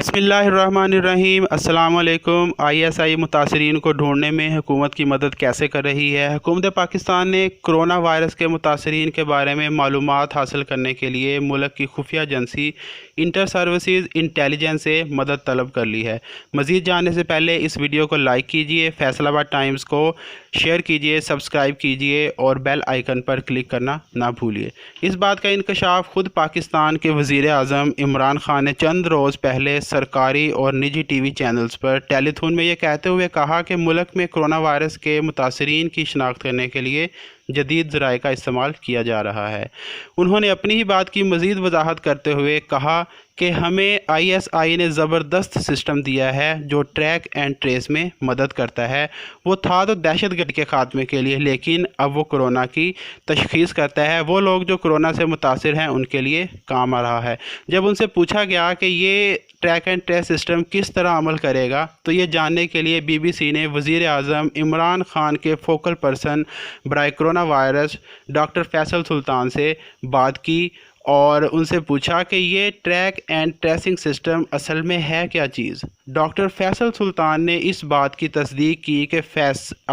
बिस्मिल्लाहिर्रहमानिर्रहीम। अस्सलाम वालेकुम। ISI मुतासरीन को ढूंढने में हुकूमत की मदद कैसे कर रही है। हुकूमत पाकिस्तान ने कोरोना वायरस के मुतासरीन के बारे में मालूमात हासिल करने के लिए मुल्क की खुफिया एजेंसी इंटर सर्विसेज इंटेलिजेंस से मदद तलब कर ली है। मज़ीद जानने से पहले इस वीडियो को लाइक कीजिए, फैसलाबाद टाइम्स को शेयर कीजिए, सब्सक्राइब कीजिए और बेल आइकन पर क्लिक करना ना भूलिए। इस बात का इंकशाफ खुद पाकिस्तान के वज़ीर आज़म इमरान खान ने चंद रोज़ पहले सरकारी और निजी TV चैनल्स पर टेलीथॉन में ये कहते हुए कहा कि मुल्क में कोरोना वायरस के मुतासरीन की शनाख्त करने के लिए जदीद ज़राए का इस्तेमाल किया जा रहा है। उन्होंने अपनी ही बात की मज़ीद वजाहत करते हुए कहा कि हमें ISI ने ज़बरदस्त सिस्टम दिया है जो ट्रैक एंड ट्रेस में मदद करता है। वो था तो दहशतगर्दी के ख़ात्मे के लिए, लेकिन अब वो कोरोना की तशख़ीस करता है। वो लोग जो कोरोना से मुतासिर हैं उनके लिए काम आ रहा है। जब उनसे पूछा गया कि ये ट्रैक एंड ट्रेस सिस्टम किस तरह अमल करेगा, तो ये जानने के लिए BBC ने वज़ीर आज़म इमरान खान के फोकल पर्सन बराए corona virus doctor Faisal Sultan से बात की और उनसे पूछा कि ये ट्रैक एंड ट्रेसिंग सिस्टम असल में है क्या चीज़। डॉक्टर फैसल सुल्तान ने इस बात की तस्दीक की कि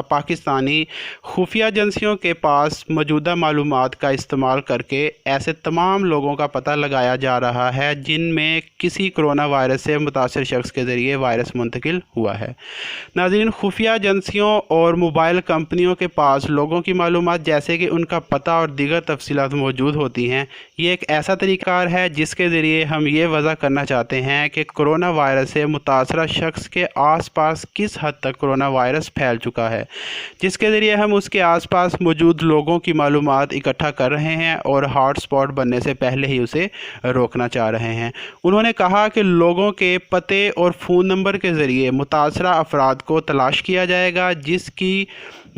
पाकिस्तानी खुफिया एजेंसियों के पास मौजूदा मालूमात का इस्तेमाल करके ऐसे तमाम लोगों का पता लगाया जा रहा है जिनमें किसी कोरोना वायरस से मुतासर शख्स के ज़रिए वायरस मुंतकिल हुआ है। नाज़रीन, खुफिया एजेंसियों और मोबाइल कंपनियों के पास लोगों की मालूमात जैसे कि उनका पता और दीगर तफसीलात मौजूद होती हैं। ये एक ऐसा तरीक़ाकार है जिसके ज़रिए हम ये वज़ह करना चाहते हैं कि कोरोना वायरस से मुतासरा शख्स के आसपास किस हद तक कोरोना वायरस फैल चुका है, जिसके ज़रिए हम उसके आसपास मौजूद लोगों की मालूमात इकट्ठा कर रहे हैं और हॉट स्पॉट बनने से पहले ही उसे रोकना चाह रहे हैं। उन्होंने कहा कि लोगों के पते और फ़ोन नंबर के ज़रिए मुतासरा अफराद को तलाश किया जाएगा, जिसकी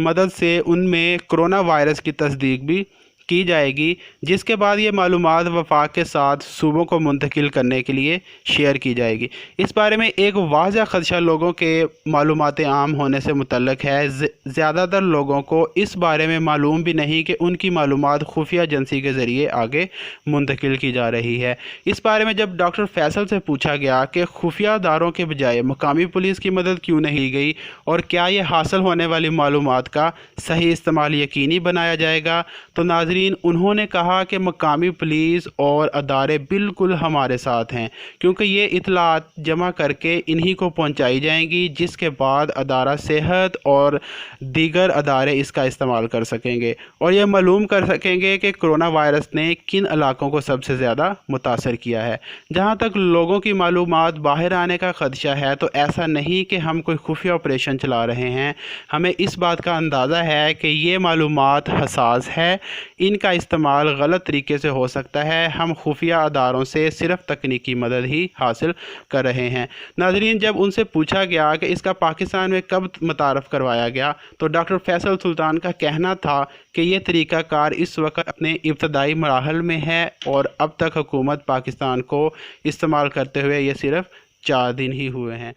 मदद से उनमें कोरोना वायरस की तस्दीक भी की जाएगी, जिसके बाद ये मालूमात वफाक के साथ सूबों को मुंतकिल करने के लिए शेयर की जाएगी। इस बारे में एक वाज़ह ख़दशा लोगों के मालूमात आम होने से मुतल्लक है। ज़्यादातर लोगों को इस बारे में मालूम भी नहीं कि उनकी मालूमात खुफिया एजेंसी के ज़रिए आगे मुंतकिल की जा रही है। इस बारे में जब डॉक्टर फैसल से पूछा गया कि खुफिया अदारों के बजाय मकामी पुलिस की मदद क्यों नहीं ली गई और क्या ये हासिल होने वाली मालूमात का सही इस्तेमाल यकीनी बनाया जाएगा, तो नाज़रीन उन्होंने कहा कि मकामी पुलिस और अदारे बिल्कुल हमारे साथ हैं, क्योंकि ये इतलात जमा करके इन्हीं को पहुंचाई जाएंगी, जिसके बाद अदारा सेहत और दीगर अदारे इसका इस्तेमाल कर सकेंगे और यह मालूम कर सकेंगे कि कोरोना वायरस ने किन इलाकों को सबसे ज़्यादा मुतासर किया है। जहाँ तक लोगों की मालूमात बाहर आने का ख़दशा है, तो ऐसा नहीं कि हम कोई खुफिया ऑपरेशन चला रहे हैं। हमें इस बात का अंदाज़ा है कि ये मालूमात हसास है, इनका इस्तेमाल गलत तरीके से हो सकता है। हम खुफिया अदारों से सिर्फ तकनीकी मदद ही हासिल कर रहे हैं। नाज़रीन, जब उनसे पूछा गया कि इसका पाकिस्तान में कब मुतारफ़ करवाया गया, तो डॉक्टर फैसल सुल्तान का कहना था कि यह तरीक़ाकार इस वक्त अपने इब्तदाई मराहल में है और अब तक हुकूमत पाकिस्तान को इस्तेमाल करते हुए ये सिर्फ 4 दिन ही हुए हैं।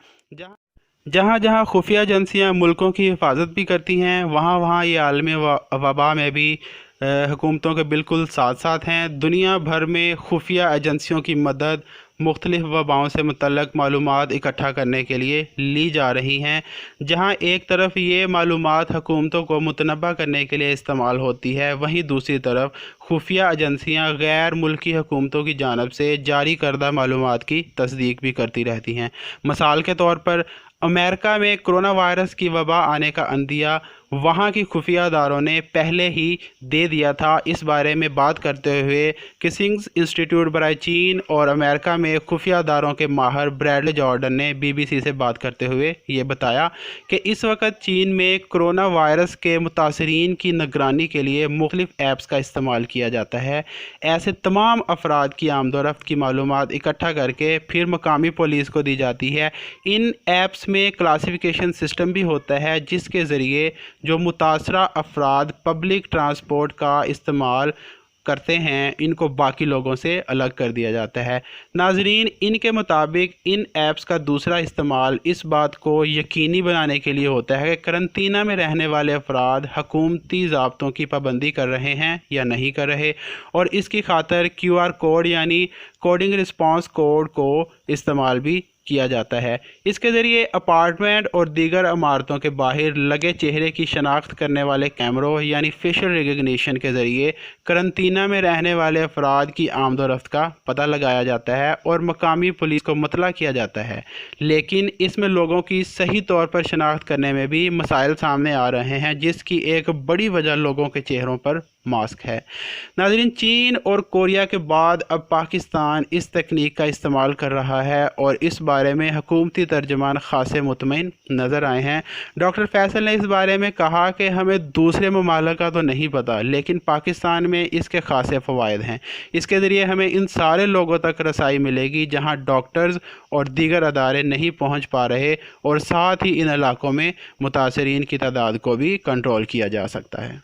जहाँ जहाँ खुफिया एजेंसियाँ मुल्कों की हिफाजत भी करती हैं, वहाँ वहाँ ये आलमी वबा में भी हुकूमतों के बिल्कुल साथ साथ हैं। दुनिया भर में खुफिया एजेंसियों की मदद मुख्तलिफ़ वबाओं से मुतल्लक़ मालूमात इकट्ठा करने के लिए ली जा रही हैं। जहां एक तरफ ये मालूमात हुकूमतों को मुतनब्बा करने के लिए इस्तेमाल होती है, वहीं दूसरी तरफ खुफिया एजेंसियां गैर मुल्की हुकूमतों की जानिब से जारी करदा मालूमात की तस्दीक भी करती रहती हैं। मिसाल के तौर पर अमेरिका में कोरोना वायरस की वबा आने का अंदिया वहाँ की खुफिया अदारों ने पहले ही दे दिया था। इस बारे में बात करते हुए किसिंग्स इंस्टीट्यूट बराए चीन और अमेरिका में खुफिया अदारों के माहर ब्रैडली जॉर्डन ने BBC से बात करते हुए ये बताया कि इस वक्त चीन में कोरोना वायरस के मुतासरीन की निगरानी के लिए मुख्तलिफ़ ऐप्स का इस्तेमाल किया जाता है। ऐसे तमाम अफराद की आमदोरफ्त की मालूमात इकट्ठा करके फिर मकामी पुलिस को दी जाती है। इन ऐप्स में क्लासिफिकेशन सिस्टम भी होता है, जिसके ज़रिए जो मुतासरा अफराद पब्लिक ट्रांसपोर्ट का इस्तेमाल करते हैं, इनको बाकी लोगों से अलग कर दिया जाता है। नाजरीन, इनके मुताबिक इन ऐप्स का दूसरा इस्तेमाल इस बात को यकीनी बनाने के लिए होता है कि करंतना में रहने वाले अफराद हुकूमती ज़ाब्तों की पाबंदी कर रहे हैं या नहीं कर रहे, और इसकी खातर QR कोड यानी कोडिंग रिस्पांस कोड को इस्तेमाल भी کیا جاتا ہے۔ اس کے ذریعے اپارٹمنٹ اور دیگر عمارتوں کے باہر لگے چہرے کی شناخت کرنے والے کیمروں یعنی فیشل ریکگنیشن کے ذریعے قرنطینہ میں رہنے والے افراد کی آمد و رفت کا پتہ لگایا جاتا ہے اور مقامی پولیس کو مطلع کیا جاتا ہے، لیکن اس میں لوگوں کی صحیح طور پر شناخت کرنے میں بھی مسائل سامنے آ رہے ہیں، جس کی ایک بڑی وجہ لوگوں کے چہروں پر ماسک ہے۔ ناظرین، چین اور کوریا کے بعد اب پاکستان اس تکنیک کا استعمال کر رہا ہے اور اس بارے میں حکومتی ترجمان خاصے مطمئن نظر آئے ہیں۔ ڈاکٹر فیصل نے اس بارے میں کہا کہ ہمیں دوسرے ممالک کا تو نہیں پتہ، لیکن پاکستان میں اس کے خاصے فوائد ہیں۔ اس کے ذریعے ہمیں ان سارے لوگوں تک رسائی ملے گی جہاں ڈاکٹرز اور دیگر ادارے نہیں پہنچ پا رہے، اور ساتھ ہی ان علاقوں میں متاثرین کی تعداد کو بھی کنٹرول کیا جا سکتا ہے۔